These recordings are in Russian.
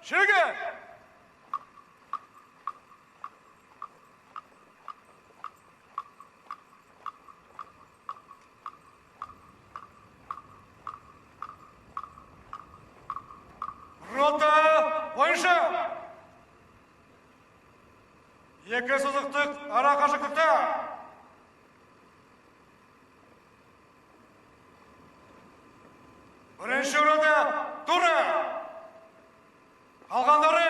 Шеге! Рота бойынша! Екі сызықтық ара қашықтықта! Бірінші рота тура! Қалғандары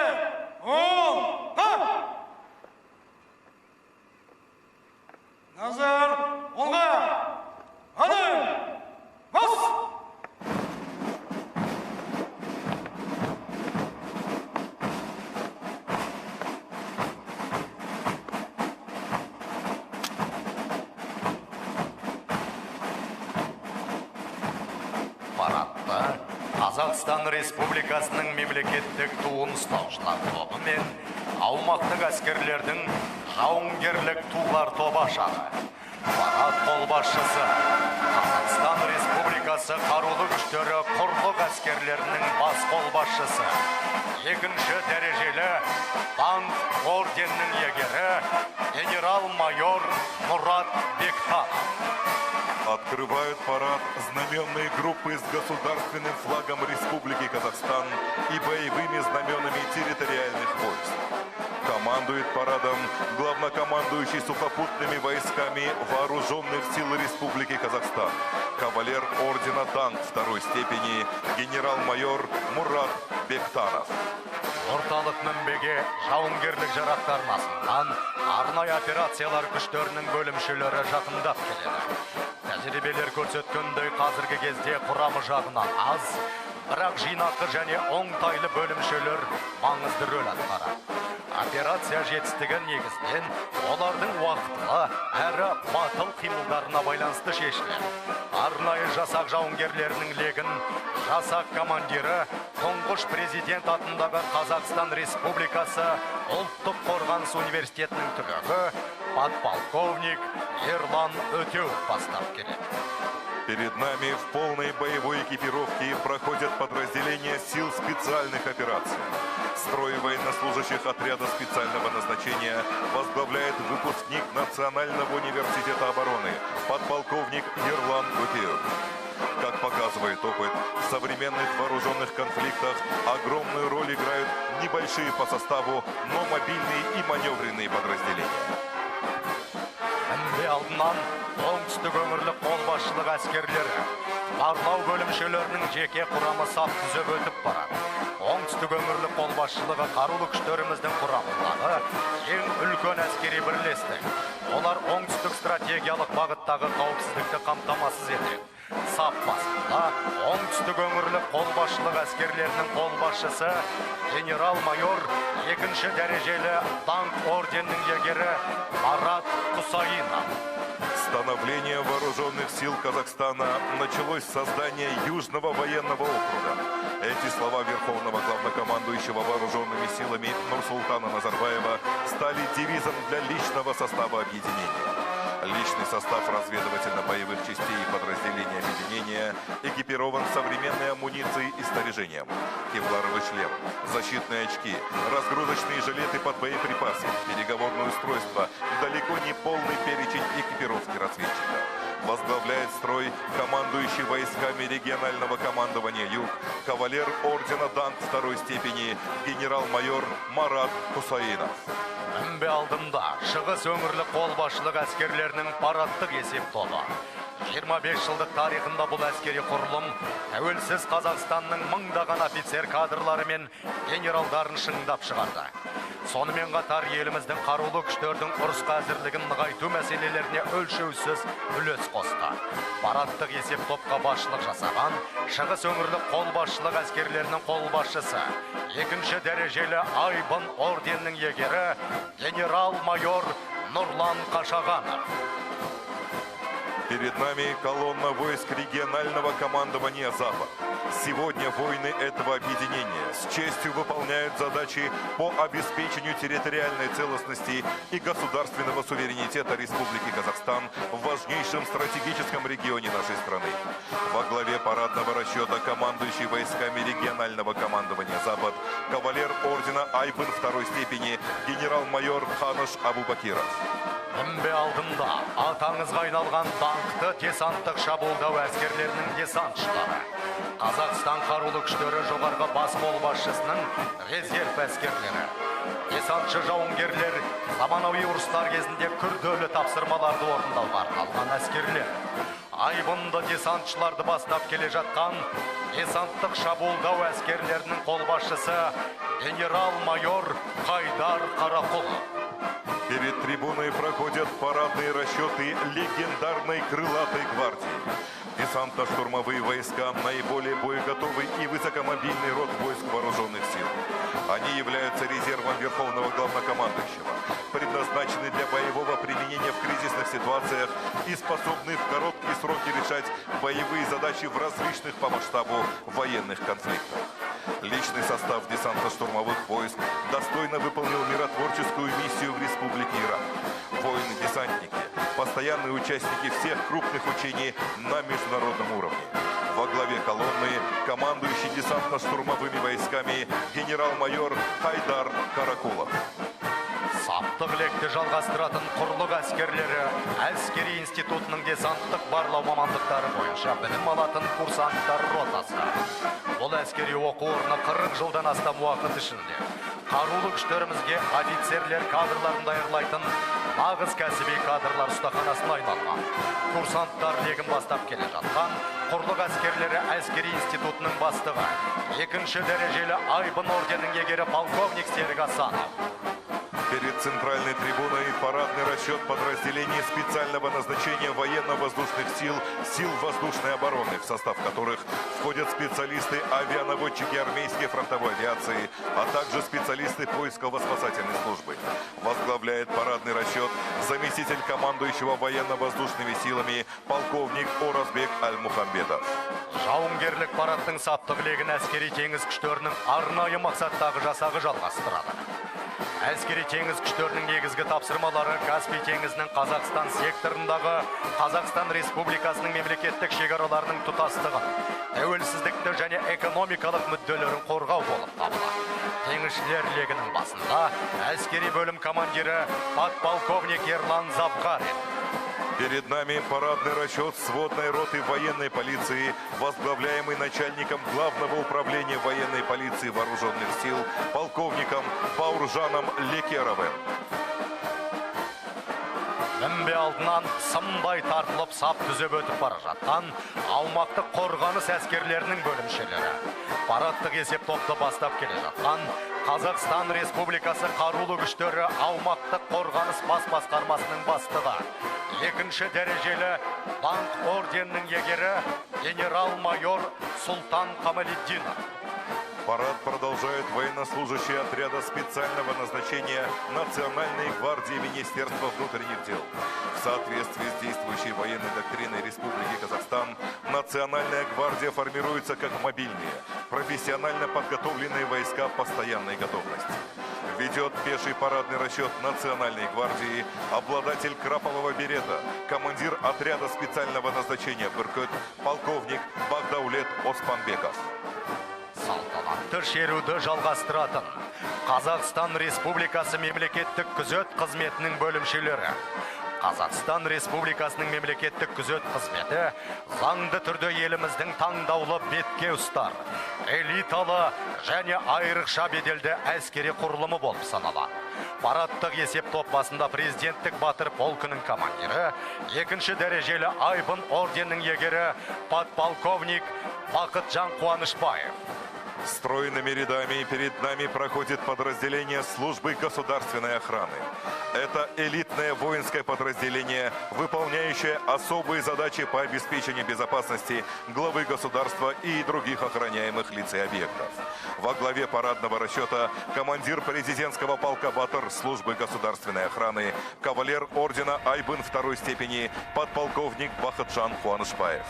Назар олға! Адым! Бас! Парадта Қазақстан Республикасының мемлекеттік туын ұстаушылар тобы мен аумақтық әскерлердің жауынгерлік тулар тобы ашады. Парад қолбасшысы Қазақстан Республикасы қарулы күштері құрлық әскерлерінің бас қолбасшысы, екінші дәрежелі даңқ орденінің иегері генерал-майор Мурат Бектанов. Открывают парад знаменные группы с государственным флагом Республики Казахстан и боевыми знаменами территориальных войск. Командует парадом главнокомандующий сухопутными войсками Вооруженных сил Республики Казахстан, кавалер ордена Даңқ второй степени генерал-майор Мурат Бектанов. Орталық мінбеге жауынгерлік жарақтарын асынған арнайы операциялар күштерінің бөлімшелері жақындап келеді. Тәжірибелер көрсеткендей қазіргі кезде құрамы жағынан аз, бірақ жинақы және оңтайлы бөлімшелер маңызды рөл атқарады. Операция жетістігі негізінен олардың уақытылы әрі батыл қимылдарына байланысты шешіледі. Арнайы жасақ жауынгерлерінің легін жасақ командирі тұңғыш президент атындағы Қазақстан Республикасы ұлттық қорғаныс университетінің түлегі подполковник Ерлан Өтеуов бастап келеді. Перед нами в полной боевой экипировке проходят подразделения сил специальных операций. Строй военнослужащих отряда специального назначения возглавляет выпускник Национального университета обороны, подполковник Ерлан Өтеуов. Как показывает опыт, в современных вооруженных конфликтах огромную роль играют небольшие по составу, но мобильные и маневренные подразделения. Алдынан оңтүстік өңірлік қолбасшылық әскерлері барлау бөлімшелерінің жеке құрамы сап түзеп өтіп барады. Оңтүстік өңірлік қолбасшылығы қарулы күштеріміздің құрамындағы ең үлкен әскери бірлестік. Олар оңтүстік стратегиялық бағыттағы қауіпсіздікті қамтамасыз етеді. Сап басында оңтүстік өңірлік қолбасшылық әскерлерінің қолбасшысы генерал-майор екінші дәрежелі даңқ орденінің иегері Марат Құсайынов. Становление вооруженных сил Казахстана началось с создания Южного военного округа. Эти слова верховного главнокомандующего вооруженными силами Нурсултана Назарбаева стали девизом для личного состава объединения. Личный состав разведывательно-боевых частей и подразделений объединения экипирован современной амуницией и снаряжением. Кевларовый шлем, защитные очки, разгрузочные жилеты под боеприпасы, переговорное устройство, далеко не полный перечень экипировки разведчика. Возглавляет строй командующий войсками регионального командования Юг, кавалер ордена Даңқ второй степени генерал-майор Марат Құсайынов. Мінбе алдында шығыс өңірлік қолбасшылық әскерлерінің парадтық есеп тобы. 25 жылдық тарихында бұл әскери құрылым тәуелсіз Қазақстанның мыңдаған офицер кадрлары мен генералдарын шыңдап шығарды. Сонымен қатар еліміздің қарулы күштердің ұрысқа әзірлігін нығайту мәселелеріне өлшеусіз үлес қосты. Парадтық есеп топқа басшылық жасаған шығыс өңірлік қолбасшылық әскерлерінің қолбасшысы, екінші дәрежелі Айбын орденінің иегері генерал-майор Нұрлан Қашағанов. Перед нами колонна войск регионального командования «Запад». Сегодня воины этого объединения с честью выполняют задачи по обеспечению территориальной целостности и государственного суверенитета Республики Казахстан в важнейшем стратегическом регионе нашей страны. Во главе парадного расчета командующий войсками регионального командования «Запад» кавалер ордена Айбын второй степени генерал-майор Ханыш Абубакиров. Үнбе алдында атаңызға айналған даңқты десанттық шабуылдау әскерлерінің десантшылары. Қазақстан қарулы күштері жоғарғы бас қолбасшысының резерв әскерлері. Десантшы жауынгерлер заманауи ұрыстар кезінде күрделі тапсырмаларды орындауға арналған әскерлер. Айбынды десантшыларды бастап келе жатқан десанттық шабуылдау әскерлерінің қолбасшысы генерал-майор Хайдар Қарақұлов. Перед трибуной проходят парадные расчеты легендарной крылатой гвардии. Десантно-штурмовые войска – наиболее боеготовый и высокомобильный род войск вооруженных сил. Они являются резервом Верховного Главнокомандующего, предназначены для боевого применения в кризисных ситуациях и способны в короткие сроки решать боевые задачи в различных по масштабу военных конфликтах. Личный состав десантно-штурмовых войск достойно выполнил миротворческую миссию в Республике Ирак. Воины-десантники – постоянные участники всех крупных учений на международном уровне. Во главе колонны командующий десантно-штурмовыми войсками генерал-майор Хайдар Каракулов. Саптық лекті жалғастыратын құрлық әскерлері әскери институтының десанттық барлау мамандықтары бойынша білім алатын курсанттар ротасы. Бұл әскери оқу орны 40 жылдан астам уақыт ішінде қарулы күштерімізге офицерлер кадрларын даярлайтын нағыз кәсіби кадрлар ұстаханасына айналған. Курсанттар легін бастап келе жатқан құрлық әскерлері әскери институтының бастығы, екінші дәрежелі Айбын орденінің егері полковник Серік Асанов. Перед центральной трибуной парадный расчет подразделений специального назначения военно-воздушных сил, сил воздушной обороны, в состав которых входят специалисты авианаводчики армейской фронтовой авиации, а также специалисты поисково-спасательной службы. Возглавляет парадный расчет заместитель командующего военно-воздушными силами полковник Оразбек Аль-Мухамбетов. Жауынгерлік парадтың саптық легін әскери теңіз күштерінің арнайы мақсаттағы жасағы жалғастырады. Әскери теңіз күштерінің негізгі тапсырмалары Каспий теңізінің Қазақстан секторындағы Қазақстан Республикасының мемлекеттік шекараларының тұтастығын, тәуелсіздікті және экономикалық мүдделерін қорғау болып табылады. Теңізшілер легінің басында әскери бөлім командирі подполковник Ерлан Запгарин. Перед нами парадный расчет сводной роты военной полиции, возглавляемый начальником Главного управления военной полиции вооруженных сил полковником Бауржаном Лекеровым. Үнбе алдынан сымдай тартылып сап түзеп өтіп бара жатқан аумақтық қорғаныс әскерлерінің бөлімшелері. Парадтық есеп топты бастап келе жатқан Қазақстан Республикасы қарулы күштері аумақтық қорғаныс бас басқармасының бастығы, екінші дәрежелі даңқ орденінің егері генерал-майор Султан Камалиддинов. Парад продолжают военнослужащие отряда специального назначения Национальной гвардии Министерства внутренних дел. В соответствии с действующей военной доктриной Республики Казахстан, Национальная гвардия формируется как мобильные, профессионально подготовленные войска постоянной готовности. Ведет пеший парадный расчет Национальной гвардии обладатель крапового берета, командир отряда специального назначения «Бүркіт», полковник Багдаулет Оспанбеков. Салтанатты шеруді жалғастыратын Қазақстан Республикасы мемлекеттік күзет қызметінің бөлімшелері. Қазақстан Республикасының мемлекеттік күзет қызметі заңды түрде еліміздің таңдаулы бетке ұстар, элиталы және айрықша беделді әскери құрылымы болып саналады. Парадтық есеп топ басында президенттік батыр полкының командирі, екінші дәрежелі Айбын орденінің егері подполковник Бақытжан Қуанышбаев. Стройными рядами перед нами проходит подразделение службы государственной охраны. Это элитное воинское подразделение, выполняющее особые задачи по обеспечению безопасности главы государства и других охраняемых лиц и объектов. Во главе парадного расчета командир президентского полка Батыр службы государственной охраны, кавалер ордена Айбын второй степени, подполковник Бақытжан Қуанышбаев.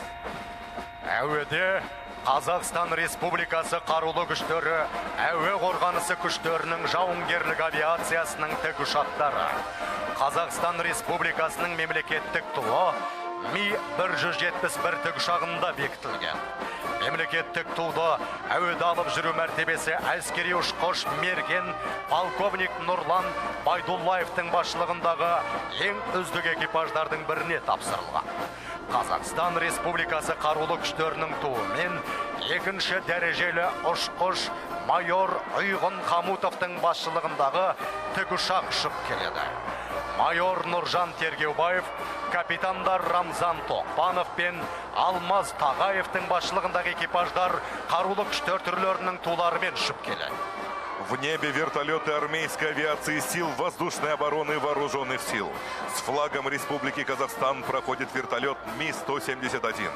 Әуеде Қазақстан Республикасы қарулы күштері, әуе қорғанысы күштерінің жауынгерлік авиациясының тікұшақтары. Қазақстан Республикасының мемлекеттік туы Ми-171 тікұшағында бекітілген. Мемлекеттік туды әуеде алып жүру мәртебесі әскери ұшқыш мерген полковник Нұрлан Байдуллаевтың басшылығындағы ең үздік экипаждардың біріне тапсырылған. Қазақстан Республикасы қарулы күштерінің туымен екінші дәрежелі ұшқыш майор Ұйғын Хамутовтың басшылығындағы тікұшақ ұшып келеді. Майор Нұржан Тергеубаев, капитандар Рамзан Тоқпанов пен Алмаз Тағаевтың басшылығындағы экипаждар қарулы күштер түрлерінің туларымен ұшып келеді. В небе вертолеты армейской авиации сил воздушной обороны вооруженных сил. С флагом Республики Казахстан проходит вертолет Ми-171.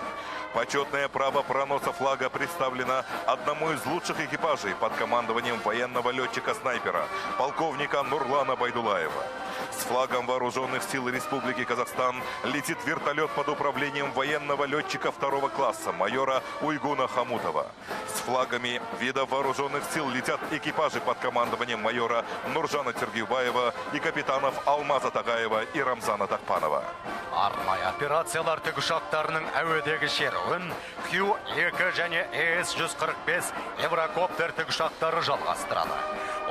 Почетное право проноса флага представлено одному из лучших экипажей под командованием военного летчика-снайпера, полковника Нурлана Байдуллаева. С флагом вооруженных сил Республики Казахстан летит вертолет под управлением военного летчика второго класса, майора Уйгуна Хамутова. С флагами видов вооруженных сил летят экипажи под командованием майора Нуржана Тергеубаева и капитанов Алмаза Тағаева и Рамзана Тақпанова. Арнайы операциялар тікұшақтарының әуедегі шеруін Q-2 және ES-145 Еврокоптер тікұшақтары жалғастырады.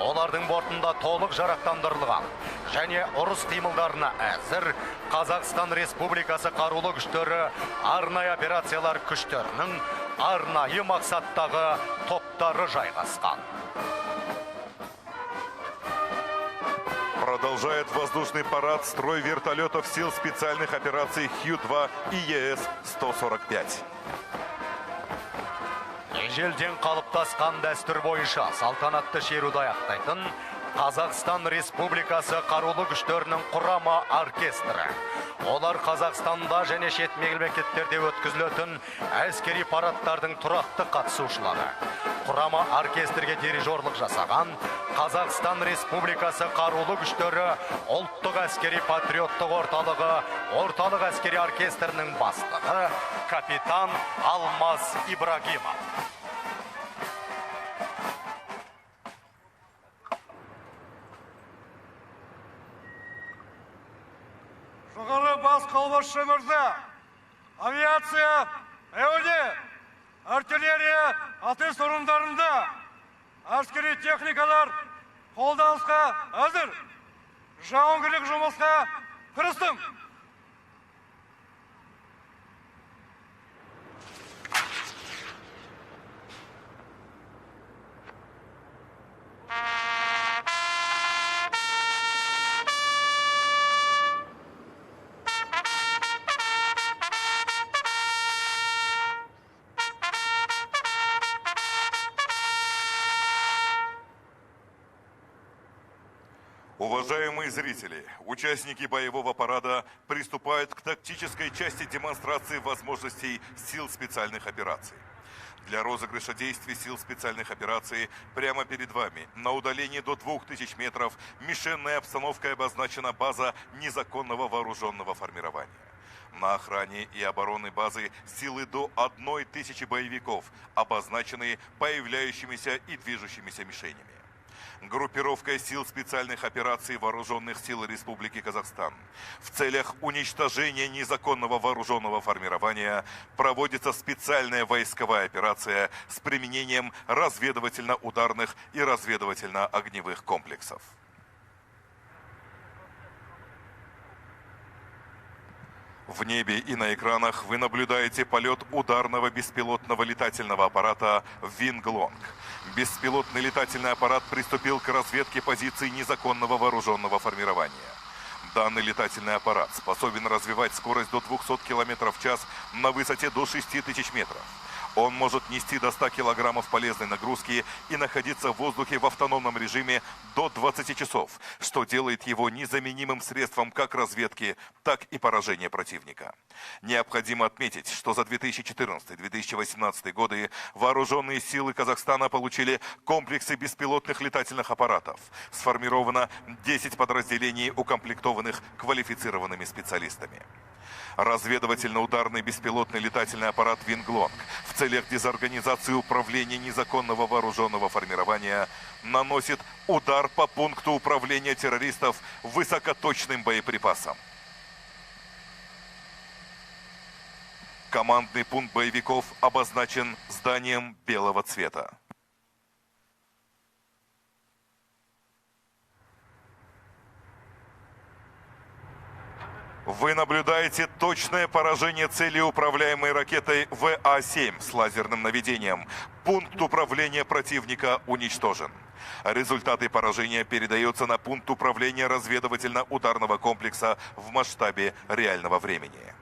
Олардың бортында толық жарақтандырылған және ұрыс қимылдарына әзір Қазақстан Республикасы қарулы күштері арнайы операциялар күштерінің арнайы мақсаттағы топтары жайғасқан. Продолжает воздушный парад строй вертолетов сил специальных операций Хью-2 и ЕС-145. Ежелден қалыптасқан дәстүр бойынша салтанатты шеруді аяқтайтын Қазақстан Республикасы қарулы күштерінің құрама оркестрі. Олар Қазақстанда және шет мемлекеттерде өткізілетін әскери парадтардың тұрақты қатысушылары. Құрама оркестрге дирижерлік жасаған Қазақстан Республикасы қарулы күштері ұлттық әскери патриоттық орталық әскери оркестрінің бастығы капитан Алмаз Ибрагимов. Жоғары бас қолбасшы мырза, авиация, әуеде, артиллерия, атыс орындарында әскери техникалар қолданысқа әзір. Жауынгерлік жұмысқа кірістім. Уважаемые зрители, участники боевого парада приступают к тактической части демонстрации возможностей сил специальных операций. Для розыгрыша действий сил специальных операций прямо перед вами, на удалении до 2000 метров, мишенной обстановкой обозначена база незаконного вооруженного формирования. На охране и обороны базы силы до 1000 боевиков, обозначенные появляющимися и движущимися мишенями. Группировка сил специальных операций Вооруженных сил Республики Казахстан в целях уничтожения незаконного вооруженного формирования проводится специальная войсковая операция с применением разведывательно-ударных и разведывательно-огневых комплексов. В небе и на экранах вы наблюдаете полет ударного беспилотного летательного аппарата «Винглонг». Беспилотный летательный аппарат приступил к разведке позиций незаконного вооруженного формирования. Данный летательный аппарат способен развивать скорость до 200 км в час на высоте до 6000 метров. Он может нести до 100 килограммов полезной нагрузки и находиться в воздухе в автономном режиме до 20 часов, что делает его незаменимым средством как разведки, так и поражения противника. Необходимо отметить, что за 2014-2018 годы вооруженные силы Казахстана получили комплексы беспилотных летательных аппаратов. Сформировано 10 подразделений, укомплектованных квалифицированными специалистами. Разведывательно-ударный беспилотный летательный аппарат «Винглонг» в целях дезорганизации управления незаконного вооруженного формирования наносит удар по пункту управления террористов высокоточным боеприпасом. Командный пункт боевиков обозначен зданием белого цвета. Вы наблюдаете точное поражение цели, управляемой ракетой ВА-7 с лазерным наведением. Пункт управления противника уничтожен. Результаты поражения передаются на пункт управления разведывательно-ударного комплекса в масштабе реального времени.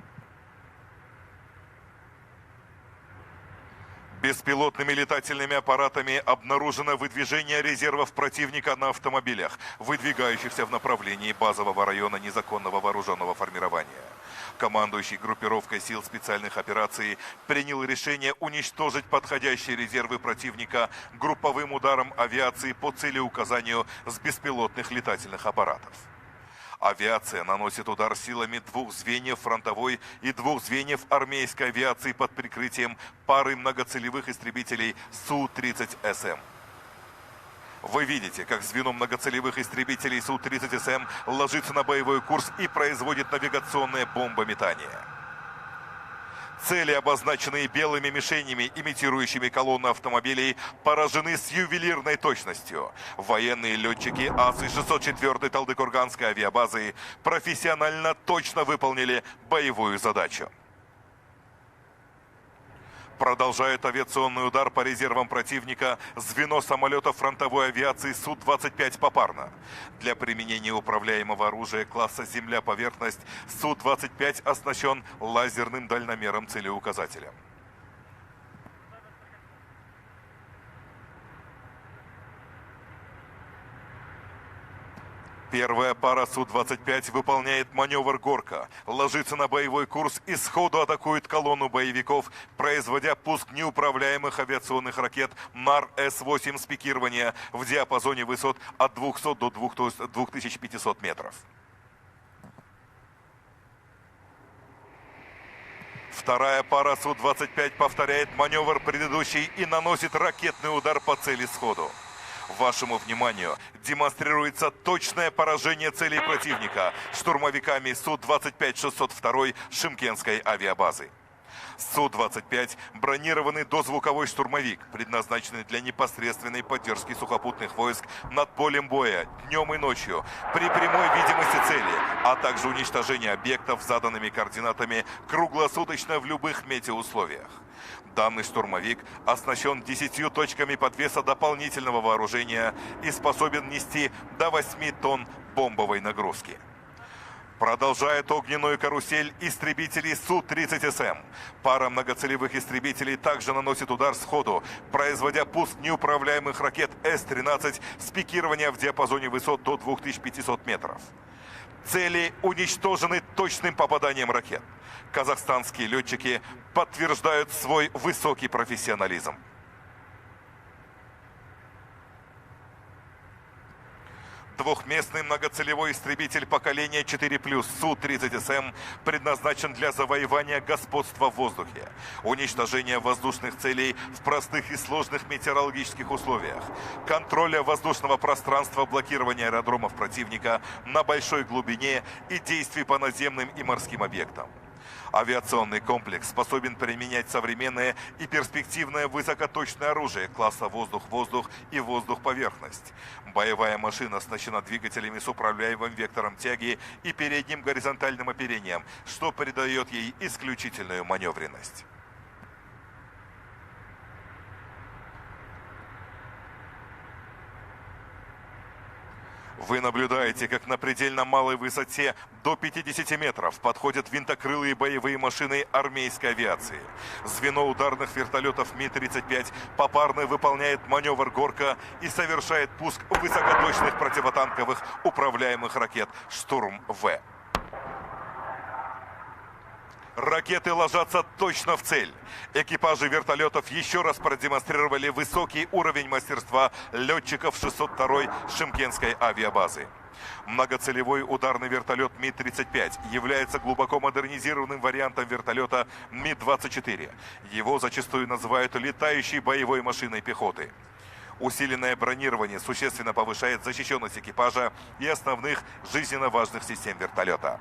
Беспилотными летательными аппаратами обнаружено выдвижение резервов противника на автомобилях, выдвигающихся в направлении базового района незаконного вооруженного формирования. Командующий группировкой сил специальных операций принял решение уничтожить подходящие резервы противника групповым ударом авиации по целеуказанию с беспилотных летательных аппаратов. Авиация наносит удар силами 2 звеньев фронтовой и 2 звеньев армейской авиации под прикрытием пары многоцелевых истребителей Су-30СМ. Вы видите, как звено многоцелевых истребителей Су-30СМ ложится на боевой курс и производит навигационное бомбометание. Цели, обозначенные белыми мишенями, имитирующими колонны автомобилей, поражены с ювелирной точностью. Военные летчики АСы-604 Талдыкурганской авиабазы профессионально точно выполнили боевую задачу. Продолжает авиационный удар по резервам противника звено самолетов фронтовой авиации Су-25 попарно. Для применения управляемого оружия класса «Земля-поверхность» Су-25 оснащен лазерным дальномером целеуказателя. Первая пара Су-25 выполняет маневр «Горка», ложится на боевой курс и сходу атакует колонну боевиков, производя пуск неуправляемых авиационных ракет НАР-С-8 с пикирования в диапазоне высот от 200 до 2500 метров. Вторая пара Су-25 повторяет маневр предыдущий и наносит ракетный удар по цели сходу. Вашему вниманию демонстрируется точное поражение целей противника штурмовиками Су-25-602 Шымкентской авиабазы. Су-25 – бронированный дозвуковой штурмовик, предназначенный для непосредственной поддержки сухопутных войск над полем боя днем и ночью при прямой видимости цели, а также уничтожения объектов с заданными координатами круглосуточно в любых метеоусловиях. Данный штурмовик оснащен 10 точками подвеса дополнительного вооружения и способен нести до 8 тонн бомбовой нагрузки. Продолжает огненную карусель истребителей Су-30СМ. Пара многоцелевых истребителей также наносит удар сходу, производя пуск неуправляемых ракет С-13 с пикирования в диапазоне высот до 2500 метров. Цели уничтожены точным попаданием ракет. Казахстанские летчики подтверждают свой высокий профессионализм. Двухместный многоцелевой истребитель поколения 4+, Су-30СМ предназначен для завоевания господства в воздухе, уничтожения воздушных целей в простых и сложных метеорологических условиях, контроля воздушного пространства, блокирования аэродромов противника на большой глубине и действий по наземным и морским объектам. Авиационный комплекс способен применять современное и перспективное высокоточное оружие класса воздух-воздух и воздух-поверхность. Боевая машина оснащена двигателями с управляемым вектором тяги и передним горизонтальным оперением, что придает ей исключительную маневренность. Вы наблюдаете, как на предельно малой высоте до 50 метров подходят винтокрылые боевые машины армейской авиации. Звено ударных вертолетов Ми-35 попарно выполняет маневр «Горка» и совершает пуск высокоточных противотанковых управляемых ракет «Штурм-В». Ракеты ложатся точно в цель. Экипажи вертолетов еще раз продемонстрировали высокий уровень мастерства летчиков 602-й Шымкентской авиабазы. Многоцелевой ударный вертолет Ми-35 является глубоко модернизированным вариантом вертолета Ми-24. Его зачастую называют летающей боевой машиной пехоты. Усиленное бронирование существенно повышает защищенность экипажа и основных жизненно важных систем вертолета.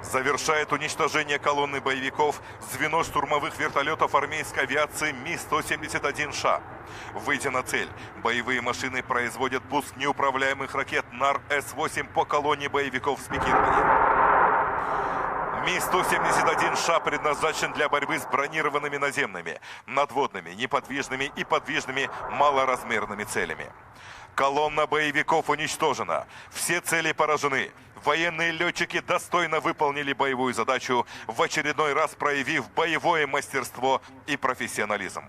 Завершает уничтожение колонны боевиков звено штурмовых вертолетов армейской авиации Ми-171Ш. Выйдя на цель, боевые машины производят пуск неуправляемых ракет НАР-С-8 по колонне боевиков с пикированием. Ми-171Ш предназначен для борьбы с бронированными наземными, надводными, неподвижными и подвижными малоразмерными целями. Колонна боевиков уничтожена. Все цели поражены. Военные летчики достойно выполнили боевую задачу, в очередной раз проявив боевое мастерство и профессионализм.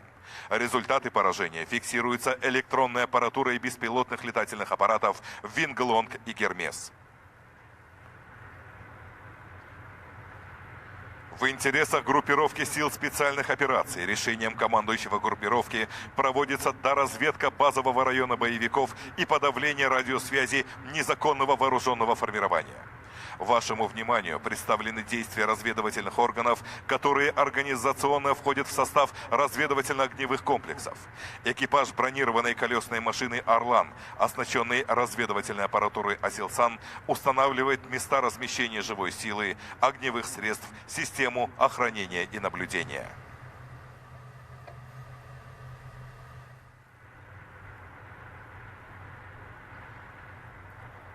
Результаты поражения фиксируются электронной аппаратурой беспилотных летательных аппаратов «Винг-Лонг» и «Гермес». В интересах группировки сил специальных операций решением командующего группировки проводится доразведка базового района боевиков и подавление радиосвязи незаконного вооруженного формирования. Вашему вниманию представлены действия разведывательных органов, которые организационно входят в состав разведывательно-огневых комплексов. Экипаж бронированной колесной машины «Орлан», оснащенный разведывательной аппаратурой «Азелсан», устанавливает места размещения живой силы, огневых средств, систему охранения и наблюдения.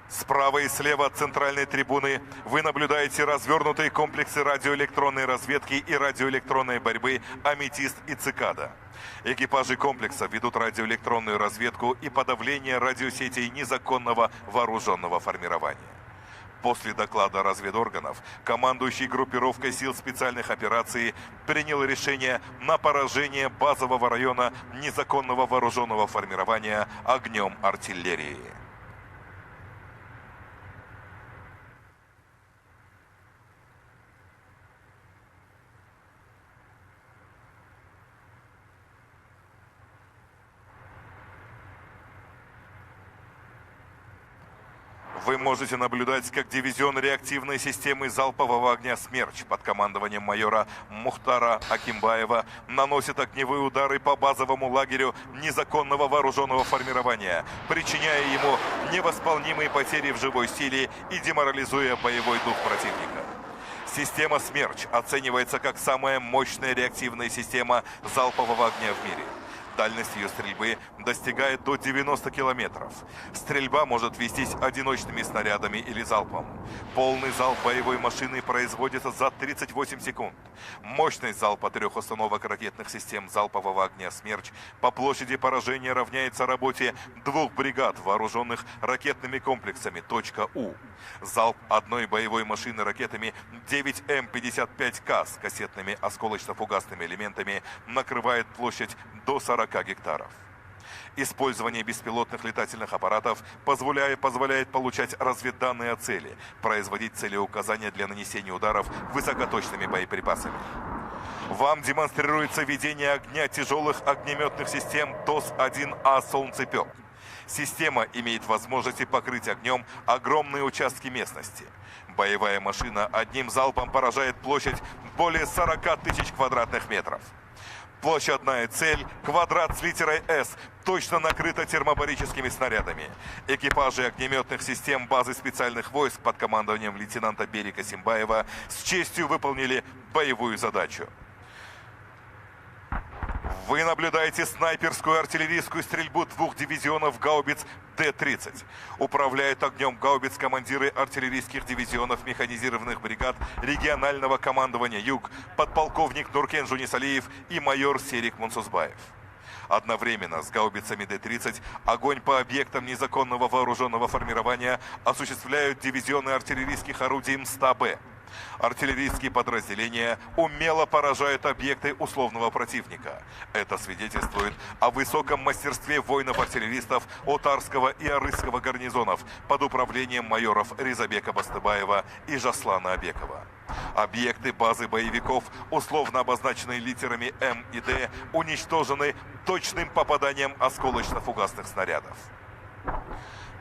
Справа и слева от центральной трибуны вы наблюдаете развернутые комплексы радиоэлектронной разведки и радиоэлектронной борьбы «Аметист» и «Цикада». Экипажи комплекса ведут радиоэлектронную разведку и подавление радиосетей незаконного вооруженного формирования. После доклада разведорганов, командующий группировкой сил специальных операций принял решение на поражение базового района незаконного вооруженного формирования огнем артиллерии. Вы можете наблюдать, как дивизион реактивной системы залпового огня «Смерч» под командованием майора Мухтара Акимбаева наносит огневые удары по базовому лагерю незаконного вооруженного формирования, причиняя ему невосполнимые потери в живой силе и деморализуя боевой дух противника. Система «Смерч» оценивается как самая мощная реактивная система залпового огня в мире. Дальность ее стрельбы достигает до 90 километров. Стрельба может вестись одиночными снарядами или залпом. Полный залп боевой машины производится за 38 секунд. Мощность залпа 3 установок ракетных систем залпового огня «Смерч» по площади поражения равняется работе 2 бригад, вооруженных ракетными комплексами «У». Залп одной боевой машины ракетами 9М-55К с кассетными осколочно-фугасными элементами накрывает площадь до 40 гектаров. Использование беспилотных летательных аппаратов позволяет получать разведданные о цели, производить целеуказания для нанесения ударов высокоточными боеприпасами. Вам демонстрируется ведение огня тяжелых огнеметных систем ТОС-1А «Солнцепек». Система имеет возможность покрыть огнем огромные участки местности. Боевая машина одним залпом поражает площадь более 40 тысяч квадратных метров. Площадная цель, квадрат с литерой «С», точно накрыта термобарическими снарядами. Экипажи огнеметных систем базы специальных войск под командованием лейтенанта Берика Симбаева с честью выполнили боевую задачу. Вы наблюдаете снайперскую артиллерийскую стрельбу 2 дивизионов гаубиц Д-30. Управляют огнем гаубиц командиры артиллерийских дивизионов механизированных бригад регионального командования «Юг», подполковник Нуркен Жунисалиев и майор Серик Мунсузбаев. Одновременно с гаубицами Д-30 огонь по объектам незаконного вооруженного формирования осуществляют дивизионы артиллерийских орудий МСТА-Б. Артиллерийские подразделения умело поражают объекты условного противника. Это свидетельствует о высоком мастерстве воинов-артиллеристов Отарского и Арысского гарнизонов под управлением майоров Ризабека Бастыбаева и Жаслана Абекова. Объекты базы боевиков, условно обозначенные литерами М и Д, уничтожены точным попаданием осколочно-фугасных снарядов.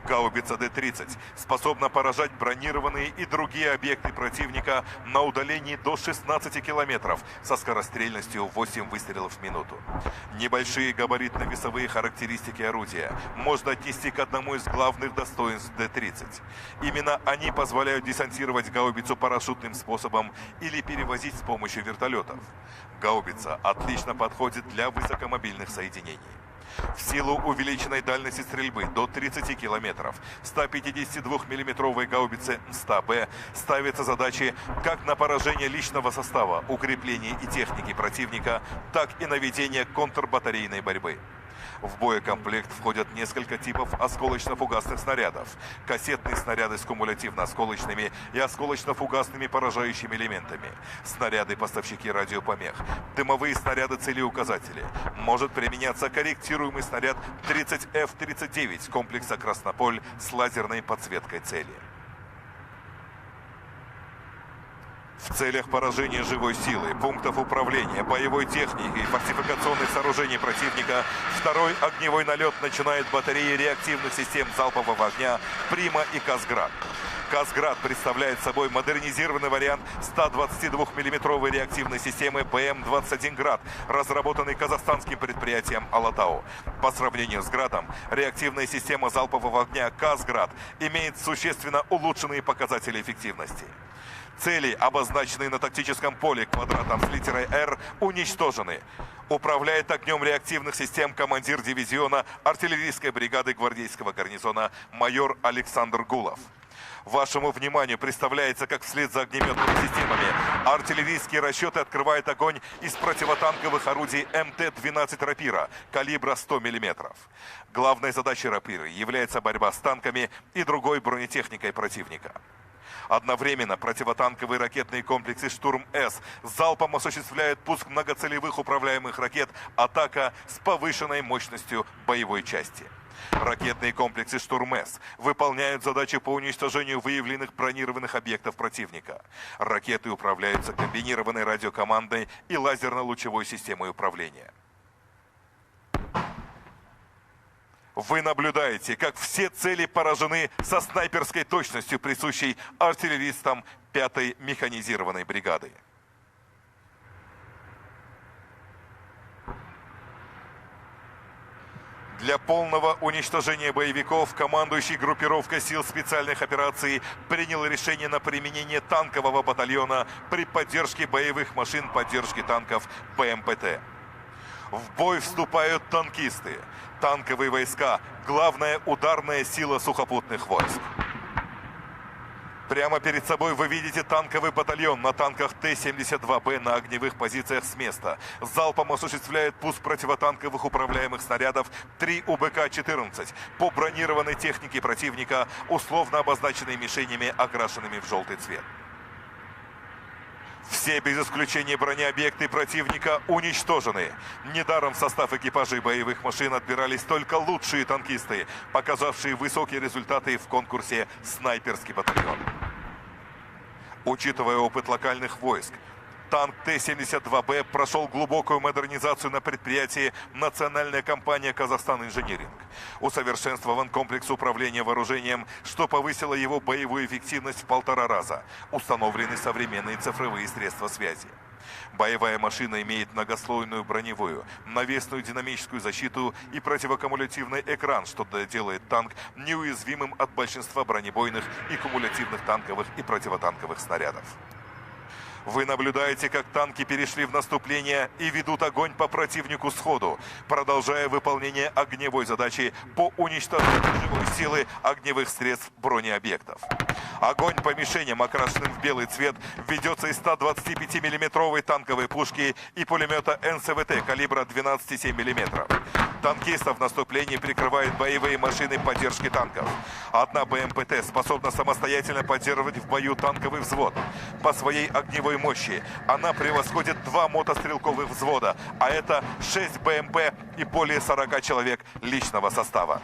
Гаубица Д-30 способна поражать бронированные и другие объекты противника на удалении до 16 километров со скорострельностью 8 выстрелов в минуту. Небольшие габаритно-весовые характеристики орудия можно отнести к одному из главных достоинств Д-30. Именно они позволяют десантировать гаубицу парашютным способом или перевозить с помощью вертолетов. Гаубица отлично подходит для высокомобильных соединений. В силу увеличенной дальности стрельбы до 30 километров 152-мм гаубицы МСТА-Б ставятся задачи как на поражение личного состава, укрепление и техники противника, так и на ведение контрбатарейной борьбы. В боекомплект входят несколько типов осколочно-фугасных снарядов, кассетные снаряды с кумулятивно-осколочными и осколочно-фугасными поражающими элементами, снаряды-поставщики радиопомех, дымовые снаряды-целеуказатели. Может применяться корректируемый снаряд 30F-39 комплекса «Краснополь» с лазерной подсветкой цели. В целях поражения живой силы, пунктов управления, боевой техники и фортификационных сооружений противника второй огневой налет начинает батареи реактивных систем залпового огня «Прима» и «Казград». «Казград» представляет собой модернизированный вариант 122-мм реактивной системы БМ-21 «Град», разработанный казахстанским предприятием «Алатау». По сравнению с «Градом», реактивная система залпового огня «Казград» имеет существенно улучшенные показатели эффективности. Цели, обозначенные на тактическом поле квадратом с литерой «Р», уничтожены. Управляет огнем реактивных систем командир дивизиона артиллерийской бригады гвардейского гарнизона майор Александр Гулов. Вашему вниманию представляется, как вслед за огнеметными системами артиллерийские расчеты открывают огонь из противотанковых орудий МТ-12 «Рапира» калибра 100 мм. Главной задачей «Рапиры» является борьба с танками и другой бронетехникой противника. Одновременно противотанковые ракетные комплексы «Штурм-С» залпом осуществляют пуск многоцелевых управляемых ракет «Атака» с повышенной мощностью боевой части. Ракетные комплексы «Штурм-С» выполняют задачи по уничтожению выявленных бронированных объектов противника. Ракеты управляются комбинированной радиокомандой и лазерно-лучевой системой управления. Вы наблюдаете, как все цели поражены со снайперской точностью, присущей артиллеристам 5-й механизированной бригады. Для полного уничтожения боевиков командующий группировкой сил специальных операций принял решение на применение танкового батальона при поддержке боевых машин поддержки танков БМПТ. В бой вступают танкисты. Танковые войска – главная ударная сила сухопутных войск. Прямо перед собой вы видите танковый батальон на танках Т-72Б на огневых позициях с места. Залпом осуществляет пуск противотанковых управляемых снарядов 3 УБК-14 по бронированной технике противника, условно обозначенной мишенями, окрашенными в желтый цвет. Все без исключения бронеобъекты противника уничтожены. Недаром в состав экипажей боевых машин отбирались только лучшие танкисты, показавшие высокие результаты в конкурсе «Снайперский батальон». Учитывая опыт локальных войск, танк Т-72Б прошел глубокую модернизацию на предприятии «Национальная компания Казахстан Инжиниринг». Усовершенствован комплекс управления вооружением, что повысило его боевую эффективность в 1,5 раза. Установлены современные цифровые средства связи. Боевая машина имеет многослойную броневую, навесную динамическую защиту и противокумулятивный экран, что делает танк неуязвимым от большинства бронебойных и кумулятивных танковых и противотанковых снарядов. Вы наблюдаете, как танки перешли в наступление и ведут огонь по противнику сходу, продолжая выполнение огневой задачи по уничтожению живой силы огневых средств бронеобъектов. Огонь по мишеням, окрашенным в белый цвет, ведется из 125-мм танковой пушки и пулемета НСВТ калибра 12,7 мм. Танкистов в наступлении прикрывают боевые машины поддержки танков. Одна БМПТ способна самостоятельно поддерживать в бою танковый взвод. По своей огневой мощи она превосходит 2 мотострелковых взвода, а это 6 БМП и более 40 человек личного состава.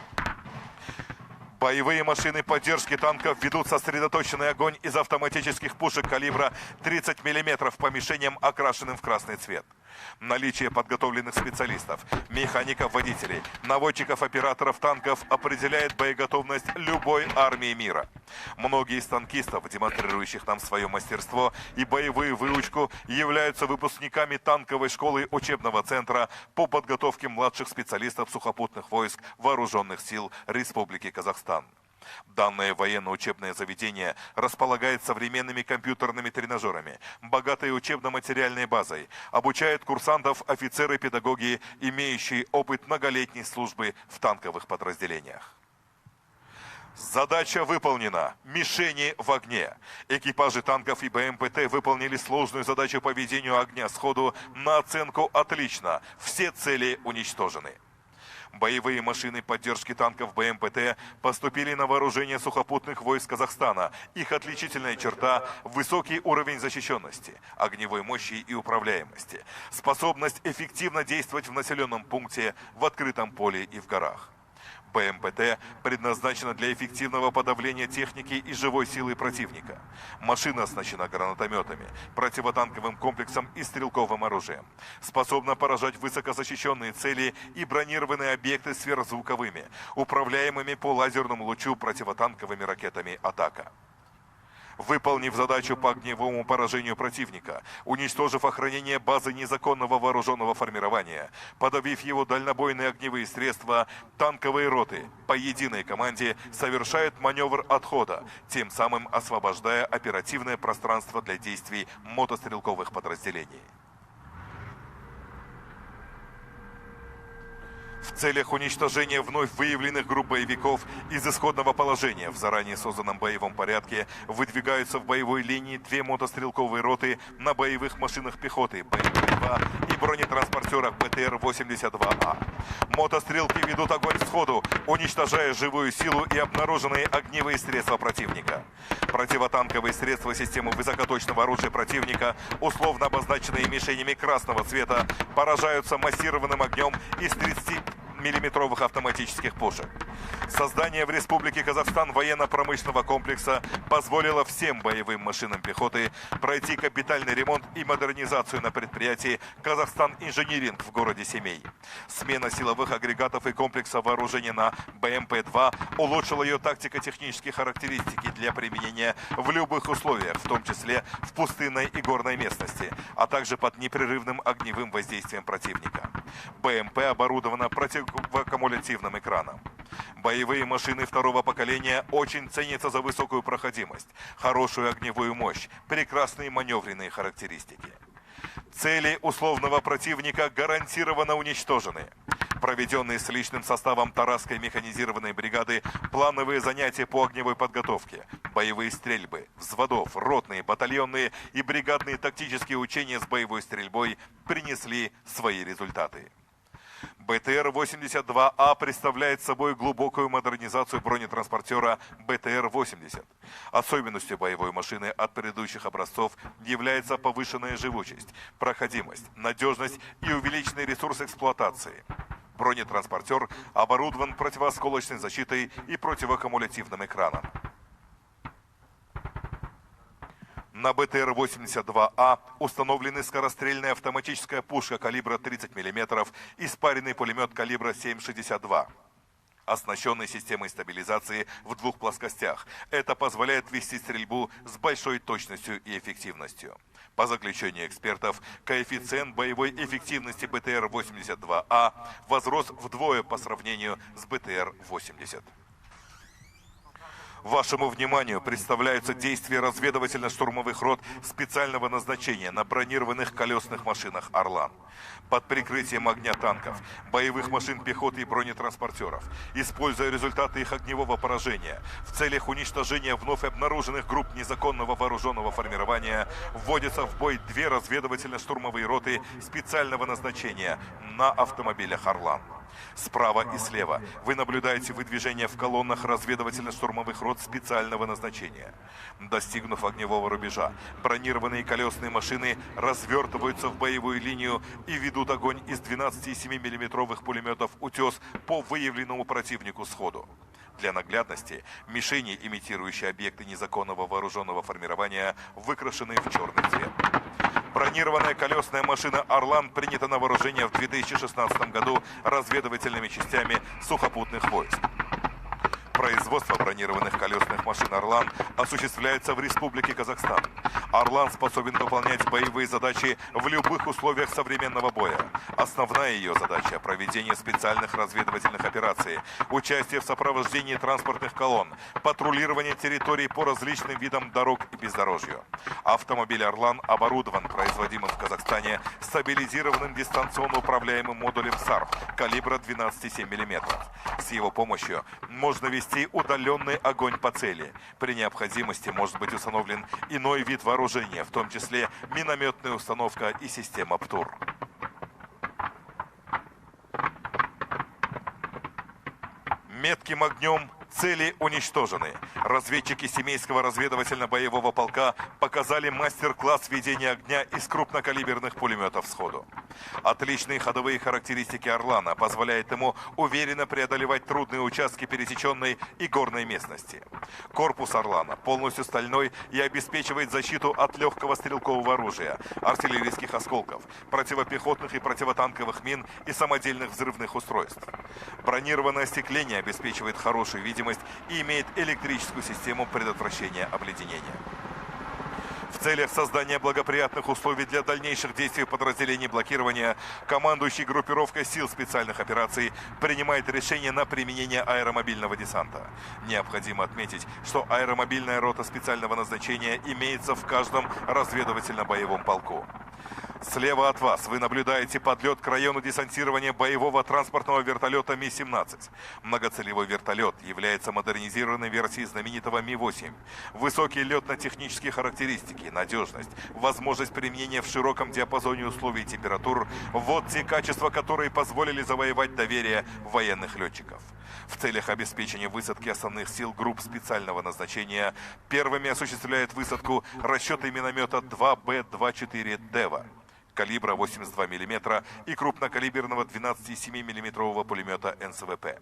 Боевые машины поддержки танков ведут сосредоточенный огонь из автоматических пушек калибра 30 мм по мишеням, окрашенным в красный цвет. Наличие подготовленных специалистов, механиков, водителей, наводчиков, операторов танков определяет боеготовность любой армии мира. Многие из танкистов, демонстрирующих нам свое мастерство и боевую выучку, являются выпускниками танковой школы учебного центра по подготовке младших специалистов сухопутных войск Вооруженных сил Республики Казахстан. Данное военно-учебное заведение располагает современными компьютерными тренажерами, богатой учебно-материальной базой, обучает курсантов офицеры, педагоги, имеющие опыт многолетней службы в танковых подразделениях. Задача выполнена. Мишени в огне. Экипажи танков и БМПТ выполнили сложную задачу по ведению огня сходу на оценку «отлично». Все цели уничтожены. Боевые машины поддержки танков БМПТ поступили на вооружение сухопутных войск Казахстана. Их отличительная черта – высокий уровень защищенности, огневой мощи и управляемости, способность эффективно действовать в населенном пункте, в открытом поле и в горах. БМПТ предназначена для эффективного подавления техники и живой силы противника. Машина оснащена гранатометами, противотанковым комплексом и стрелковым оружием. Способна поражать высокозащищенные цели и бронированные объекты сверхзвуковыми, управляемыми по лазерному лучу противотанковыми ракетами «Атака». Выполнив задачу по огневому поражению противника, уничтожив охранение базы незаконного вооруженного формирования, подавив его дальнобойные огневые средства, танковые роты по единой команде совершают маневр отхода, тем самым освобождая оперативное пространство для действий мотострелковых подразделений. В целях уничтожения вновь выявленных групп боевиков из исходного положения в заранее созданном боевом порядке выдвигаются в боевой линии 2 мотострелковые роты на боевых машинах пехоты БМП-2 и бронетранспортерах БТР-82А. Мотострелки ведут огонь сходу, уничтожая живую силу и обнаруженные огневые средства противника. Противотанковые средства системы высокоточного оружия противника, условно обозначенные мишенями красного цвета, поражаются массированным огнем из 30-миллиметровых автоматических пушек. Создание в Республике Казахстан военно-промышленного комплекса позволило всем боевым машинам пехоты пройти капитальный ремонт и модернизацию на предприятии «Казахстан Инжиниринг» в городе Семей. Смена силовых агрегатов и комплекса вооружения на БМП-2 улучшила ее тактико-технические характеристики для применения в любых условиях, в том числе в пустынной и горной местности, а также под непрерывным огневым воздействием противника. БМП оборудована противоаккумулятивным экраном. Боевые машины второго поколения очень ценятся за высокую проходимость, хорошую огневую мощь, прекрасные маневренные характеристики. Цели условного противника гарантированно уничтожены. Проведенные с личным составом Тарасской механизированной бригады плановые занятия по огневой подготовке, боевые стрельбы, взводов, ротные, батальонные и бригадные тактические учения с боевой стрельбой принесли свои результаты. БТР-82А представляет собой глубокую модернизацию бронетранспортера БТР-80. Особенностью боевой машины от предыдущих образцов является повышенная живучесть, проходимость, надежность и увеличенный ресурс эксплуатации. Бронетранспортер оборудован противоосколочной защитой и противоаккумулятивным экраном. На БТР-82А установлены скорострельная автоматическая пушка калибра 30 мм и спаренный пулемет калибра 7,62, оснащенный системой стабилизации в 2 плоскостях. Это позволяет вести стрельбу с большой точностью и эффективностью. По заключению экспертов, коэффициент боевой эффективности БТР-82А возрос вдвое по сравнению с БТР-80. Вашему вниманию представляются действия разведывательно-штурмовых рот специального назначения на бронированных колесных машинах «Орлан». Под прикрытием огня танков, боевых машин пехоты и бронетранспортеров, используя результаты их огневого поражения, в целях уничтожения вновь обнаруженных групп незаконного вооруженного формирования, вводятся в бой 2 разведывательно-штурмовые роты специального назначения на автомобилях «Орлан». Справа и слева вы наблюдаете выдвижение в колоннах разведывательно-штурмовых рот специального назначения. Достигнув огневого рубежа, бронированные колесные машины развертываются в боевую линию и ведут огонь из 12,7 мм пулеметов «Утес» по выявленному противнику сходу. Для наглядности, мишени, имитирующие объекты незаконного вооруженного формирования, выкрашены в черный цвет. Бронированная колесная машина «Орлан» принята на вооружение в 2016 году разведывательными частями сухопутных войск. Производство бронированных колесных машин «Орлан» осуществляется в Республике Казахстан. «Орлан» способен выполнять боевые задачи в любых условиях современного боя. Основная ее задача – проведение специальных разведывательных операций, участие в сопровождении транспортных колонн, патрулирование территорий по различным видам дорог и бездорожью. Автомобиль «Орлан» оборудован производимым в Казахстане стабилизированным дистанционно управляемым модулем САРФ калибра 12,7 мм. С его помощью можно вести удаленный огонь по цели. При необходимости может быть установлен иной вид вооружения, в том числе минометная установка и система ПТУР. Метким огнем цели уничтожены. Разведчики Семейского разведывательно-боевого полка показали мастер-класс ведения огня из крупнокалиберных пулеметов сходу. Отличные ходовые характеристики «Орлана» позволяют ему уверенно преодолевать трудные участки пересеченной и горной местности. Корпус «Орлана» полностью стальной и обеспечивает защиту от легкого стрелкового оружия, артиллерийских осколков, противопехотных и противотанковых мин и самодельных взрывных устройств. Бронированное остекление обеспечивает хорошую видимость и имеет электрическую систему предотвращения обледенения. В целях создания благоприятных условий для дальнейших действий подразделений блокирования, командующий группировкой сил специальных операций принимает решение на применение аэромобильного десанта. Необходимо отметить, что аэромобильная рота специального назначения имеется в каждом разведывательно-боевом полку. Слева от вас вы наблюдаете подлет к району десантирования боевого транспортного вертолета Ми-17. Многоцелевой вертолет является модернизированной версией знаменитого Ми-8. Высокие летно-технические характеристики, надежность, возможность применения в широком диапазоне условий и температур – вот те качества, которые позволили завоевать доверие военных летчиков. В целях обеспечения высадки основных сил групп специального назначения первыми осуществляет высадку расчеты миномета 2Б-24 «Дева» калибра 82 мм и крупнокалиберного 12,7 мм пулемета НСВП.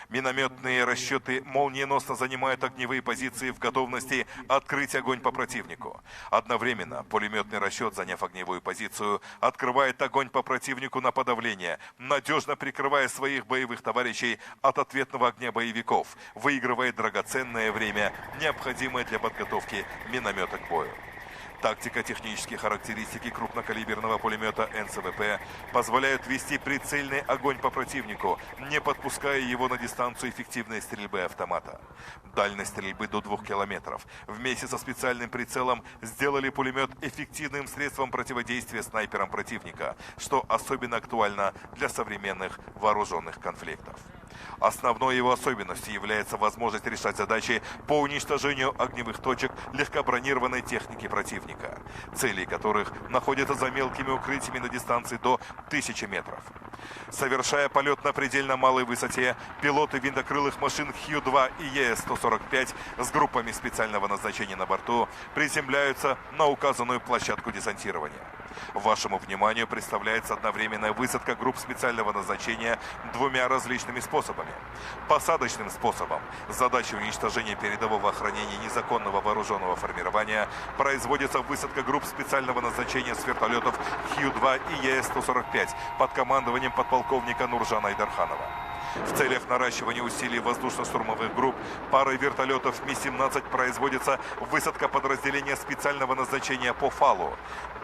Минометные расчеты молниеносно занимают огневые позиции в готовности открыть огонь по противнику. Одновременно пулеметный расчет, заняв огневую позицию, открывает огонь по противнику на подавление, надежно прикрывая своих боевых товарищей от ответного огня боевиков, выигрывая драгоценное время, необходимое для подготовки миномета к бою. Тактико-технические характеристики крупнокалиберного пулемета НСВП позволяют вести прицельный огонь по противнику, не подпуская его на дистанцию эффективной стрельбы автомата. Дальность стрельбы до 2 километров вместе со специальным прицелом сделали пулемет эффективным средством противодействия снайперам противника, что особенно актуально для современных вооруженных конфликтов. Основной его особенностью является возможность решать задачи по уничтожению огневых точек легкобронированной техники противника, цели которых находятся за мелкими укрытиями на дистанции до 1000 метров. Совершая полет на предельно малой высоте, пилоты винтокрылых машин Хью-2 и ЕС-145 с группами специального назначения на борту приземляются на указанную площадку десантирования. Вашему вниманию представляется одновременная высадка групп специального назначения двумя различными способами. Посадочным способом задача уничтожения передового охранения незаконного вооруженного формирования производится высадка групп специального назначения с вертолетов Хью-2 и ЕС-145 под командованием подполковника Нуржана Айдарханова. В целях наращивания усилий воздушно-штурмовых групп парой вертолетов Ми-17 производится высадка подразделения специального назначения по фалу.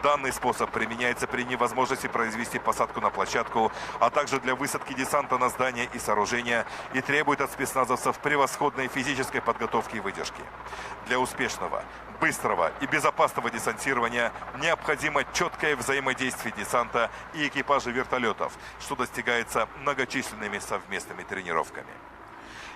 Данный способ применяется при невозможности произвести посадку на площадку, а также для высадки десанта на здания и сооружения и требует от спецназовцев превосходной физической подготовки и выдержки. Для успешного, быстрого и безопасного десантирования необходимо четкое взаимодействие десанта и экипажа вертолетов, что достигается многочисленными совместными тренировками.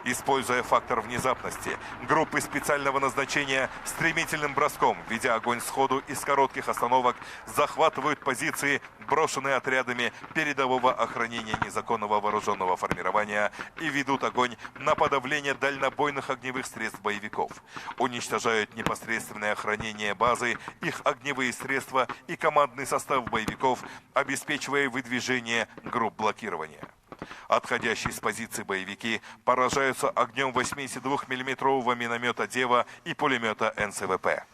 Используя фактор внезапности, группы специального назначения стремительным броском, ведя огонь сходу из коротких остановок, захватывают позиции, брошенные отрядами передового охранения незаконного вооруженного формирования, и ведут огонь на подавление дальнобойных огневых средств боевиков. Уничтожают непосредственное охранение базы, их огневые средства и командный состав боевиков, обеспечивая выдвижение групп блокирования. Отходящие с позиции боевики поражаются огнем 82 мм миномета «Дева» и пулемета НСВП.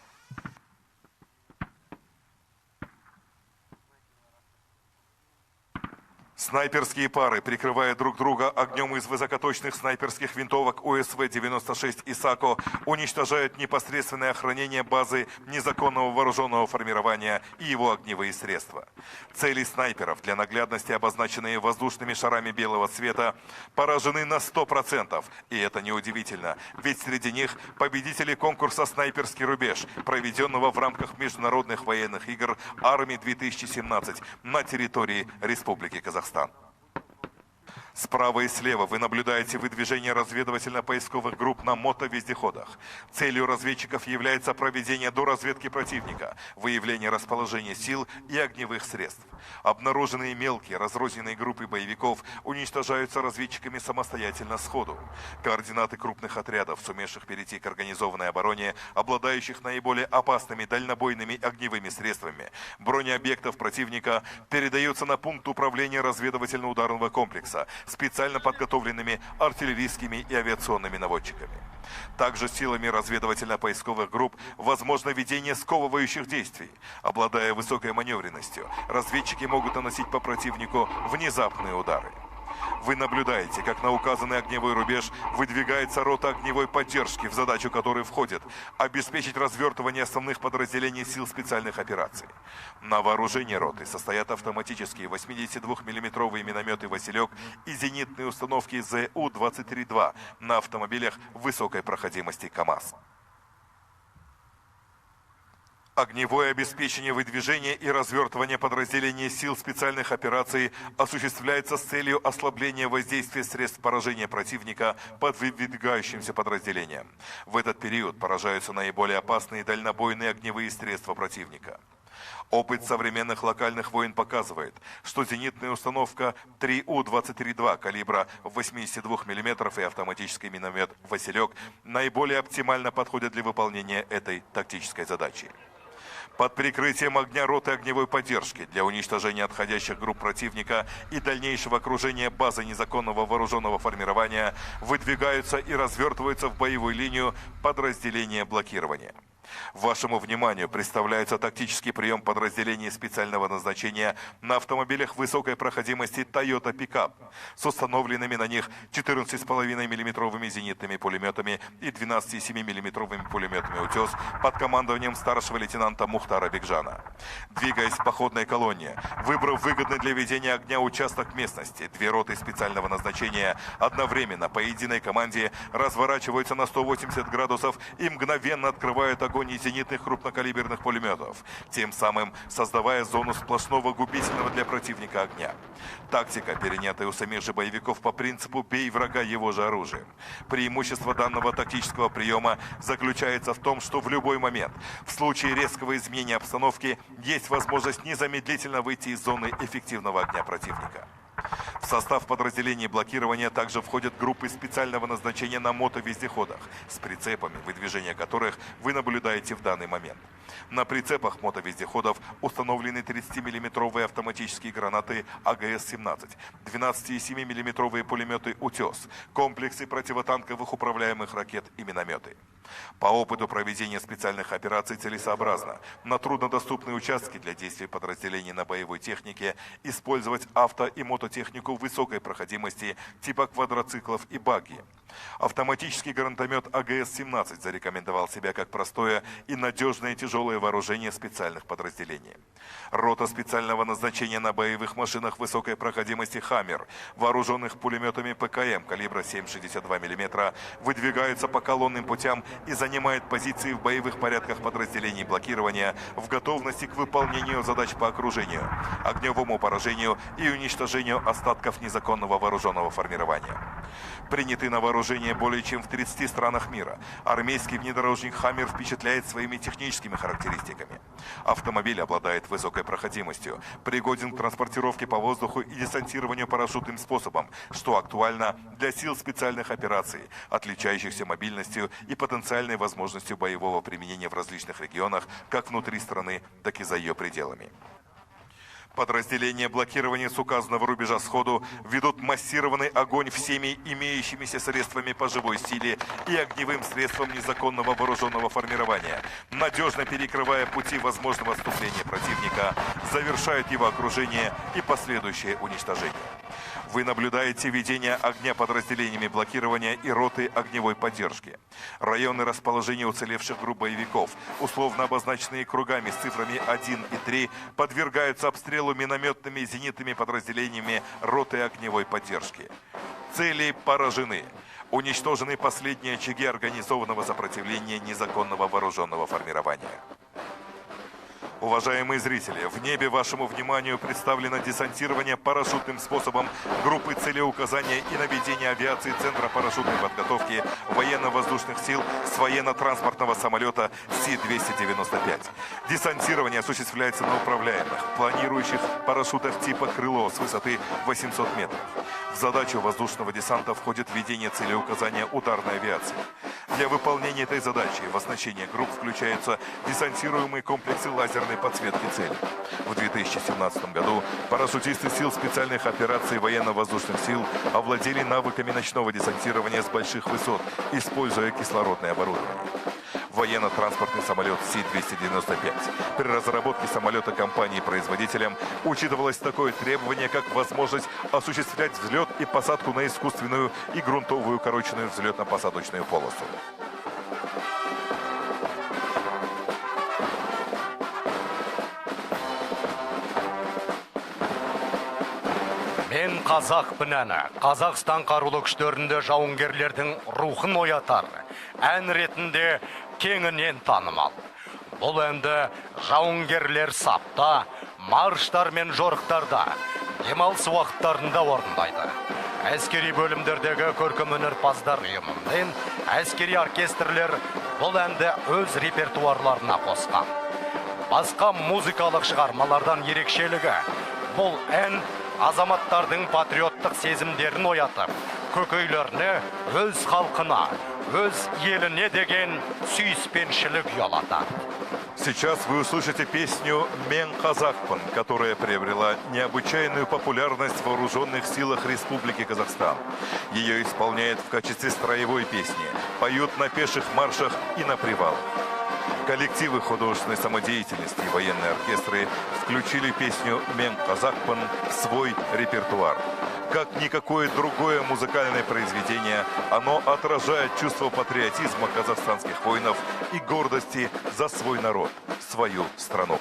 Снайперские пары, прикрывая друг друга огнем из высокоточных снайперских винтовок УСВ-96 и САКО, уничтожают непосредственное охранение базы незаконного вооруженного формирования и его огневые средства. Цели снайперов, для наглядности обозначенные воздушными шарами белого цвета, поражены на 100%. И это неудивительно, ведь среди них победители конкурса «Снайперский рубеж», проведенного в рамках международных военных игр Армии-2017 на территории Республики Казахстан. Справа и слева вы наблюдаете выдвижение разведывательно-поисковых групп на мотовездеходах. Целью разведчиков является проведение доразведки противника, выявление расположения сил и огневых средств. Обнаруженные мелкие разрозненные группы боевиков уничтожаются разведчиками самостоятельно сходу. Координаты крупных отрядов, сумевших перейти к организованной обороне, обладающих наиболее опасными дальнобойными огневыми средствами, бронеобъектов противника, передаются на пункт управления разведывательно-ударного комплекса, специально подготовленными артиллерийскими и авиационными наводчиками. Также силами разведывательно-поисковых групп возможно ведение сковывающих действий. Обладая высокой маневренностью, разведчики могут наносить по противнику внезапные удары. Вы наблюдаете, как на указанный огневой рубеж выдвигается рота огневой поддержки, в задачу которой входит обеспечить развертывание основных подразделений сил специальных операций. На вооружении роты состоят автоматические 82 мм минометы «Василек» и зенитные установки ЗУ-23-2 на автомобилях высокой проходимости КАМАЗ. Огневое обеспечение выдвижения и развертывания подразделений сил специальных операций осуществляется с целью ослабления воздействия средств поражения противника под выдвигающимся подразделением. В этот период поражаются наиболее опасные дальнобойные огневые средства противника. Опыт современных локальных войн показывает, что зенитная установка 3У-23-2 калибра 82 мм и автоматический миномет «Василек» наиболее оптимально подходят для выполнения этой тактической задачи. Под прикрытием огня роты огневой поддержки для уничтожения отходящих групп противника и дальнейшего окружения базы незаконного вооруженного формирования выдвигаются и развертываются в боевую линию подразделения блокирования. Вашему вниманию представляется тактический прием подразделений специального назначения на автомобилях высокой проходимости Toyota Pickup с установленными на них 14,5 мм зенитными пулеметами и 12,7 мм пулеметами «Утес» под командованием старшего лейтенанта Мухтара Бекжана. Двигаясь в походной колонне, выбрав выгодный для ведения огня участок местности, две роты специального назначения одновременно по единой команде разворачиваются на 180 градусов и мгновенно открывают огонь из зенитных крупнокалиберных пулеметов, тем самым создавая зону сплошного губительного для противника огня. Тактика, перенятая у самих же боевиков по принципу «бей врага его же оружием». Преимущество данного тактического приема заключается в том, что в любой момент, в случае резкого изменения обстановки, есть возможность незамедлительно выйти из зоны эффективного огня противника. В состав подразделений блокирования также входят группы специального назначения на мотовездеходах с прицепами, выдвижение которых вы наблюдаете в данный момент. На прицепах мотовездеходов установлены 30-мм автоматические гранаты АГС-17, 12,7 мм пулеметы «Утес», комплексы противотанковых управляемых ракет и минометы. По опыту проведения специальных операций целесообразно на труднодоступные участки для действий подразделений на боевой технике использовать авто- и мототехнику высокой проходимости типа квадроциклов и багги. Автоматический гранатомет АГС-17 зарекомендовал себя как простое и надежное тяжелое вооружение специальных подразделений. Рота специального назначения на боевых машинах высокой проходимости «Хаммер», вооруженных пулеметами ПКМ калибра 7,62 мм, выдвигаются по колонным путям и занимает позиции в боевых порядках подразделений блокирования в готовности к выполнению задач по окружению, огневому поражению и уничтожению остатков незаконного вооруженного формирования. Приняты на вооружение более чем в 30 странах мира. Армейский внедорожник «Хаммер» впечатляет своими техническими характеристиками. Автомобиль обладает высокой проходимостью, пригоден к транспортировке по воздуху и десантированию парашютным способом, что актуально для сил специальных операций, отличающихся мобильностью и потенциальной возможностью боевого применения в различных регионах, как внутри страны, так и за ее пределами. Подразделения блокирования с указанного рубежа сходу ведут массированный огонь всеми имеющимися средствами по живой силе и огневым средством незаконного вооруженного формирования, надежно перекрывая пути возможного отступления противника, завершают его окружение и последующее уничтожение. Вы наблюдаете ведение огня подразделениями блокирования и роты огневой поддержки. Районы расположения уцелевших групп боевиков, условно обозначенные кругами с цифрами 1 и 3, подвергаются обстрелу минометными и зенитными подразделениями роты огневой поддержки. Цели поражены. Уничтожены последние очаги организованного сопротивления незаконного вооруженного формирования. Уважаемые зрители, в небе вашему вниманию представлено десантирование парашютным способом группы целеуказания и наведения авиации Центра парашютной подготовки военно-воздушных сил с военно-транспортного самолета Си-295. Десантирование осуществляется на управляемых, планирующих парашютах типа «Крыло» с высоты 800 метров. В задачу воздушного десанта входит введение целеуказания ударной авиации. Для выполнения этой задачи в оснащение групп включаются десантируемые комплексы лазерной подсветки цели. В 2017 году парашютисты сил специальных операций военно-воздушных сил овладели навыками ночного десантирования с больших высот, используя кислородное оборудование. Военно-транспортный самолет Си-295. При разработке самолета компанией-производителем учитывалось такое требование, как возможность осуществлять взлет и посадку на искусственную и грунтовую укороченную взлетно-посадочную полосу. Мен қазақпын әні. Қазақстан қарулы күштерінде жауынгерлердің рухын оятар. Ән ретінде кеңінен танымал. Бұл әнді жауынгерлер сапта, марштар мен жорықтарда, демалыс уақыттарында орындайды. Әскери бөлімдердегі көркемөнерпаздар ұйымымен әскери оркестрлер бұл әнді өз репертуарларына қосқан. Басқа музыкалық шығармалардан ерекшелігі бұл ән азаматтардың патриоттық сезімдерін оятып, көкейлеріне, өз халқына, өз еліне деген сүйіспеншілік ұялатады. Сейчас вы услышите песню «Мен казакпын», которая приобрела необычайную популярность в вооруженных силах Республики Казахстан. Ее исполняют в качестве строевой песни, поют на пеших маршах и на привалах. Коллективы художественной самодеятельности и военные оркестры включили песню «Мен казакпын» в свой репертуар. Как никакое другое музыкальное произведение, оно отражает чувство патриотизма казахстанских воинов и гордости за свой народ, свою страну.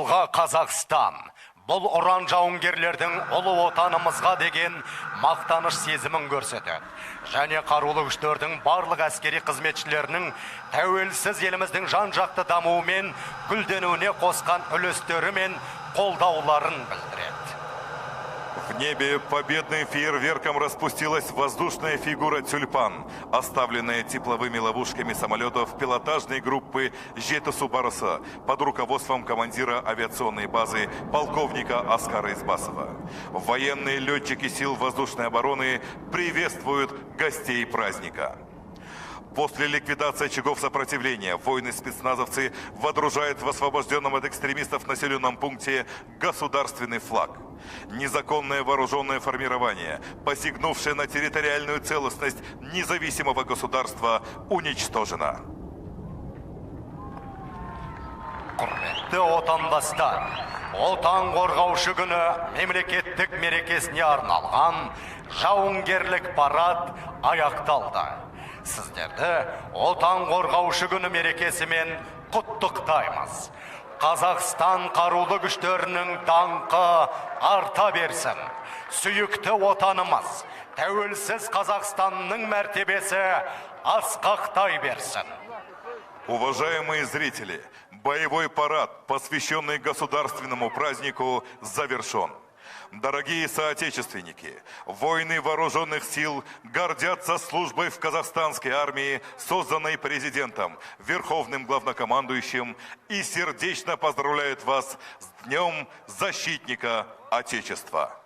Алға Қазақстан! Бұл ұран жауынгерлердің ұлы отанымызға деген мақтаныш сезімін көрсетеді. Және қарулы күштердің барлық әскери қызметшілерінің тәуелсіз еліміздің жан-жақты дамуы мен гүлденуіне қосқан үлестері мен қолдауларын білдіреді. В небе победным фейерверком распустилась воздушная фигура тюльпан, оставленная тепловыми ловушками самолетов пилотажной группы Жетысу Барысы под руководством командира авиационной базы полковника Аскара Избасова. Военные летчики сил воздушной обороны приветствуют гостей праздника. После ликвидации очагов сопротивления воины-спецназовцы водружают в освобожденном от экстремистов населенном пункте государственный флаг. Незаконное вооруженное формирование, посягнувшее на территориальную целостность независимого государства, уничтожено. Құрметті отандастар, отан қорғаушы күні мемлекеттік мерекесіне арналған жауынгерлік парад аяқталды. Сіздерді отан қорғаушы күні мерекесімен құттықтаймыз. Қазақстан қарулы күштерінің даңқы арта берсін. Сүйікті отанымыз, тәуелсіз Қазақстанның мәртебесі асқақтай берсін. Уважаемые зрители, боевой парад, посвященный государственному празднику, завершен. Дорогие соотечественники, воины вооруженных сил гордятся службой в казахстанской армии, созданной президентом, верховным главнокомандующим, и сердечно поздравляют вас с Днем Защитника Отечества.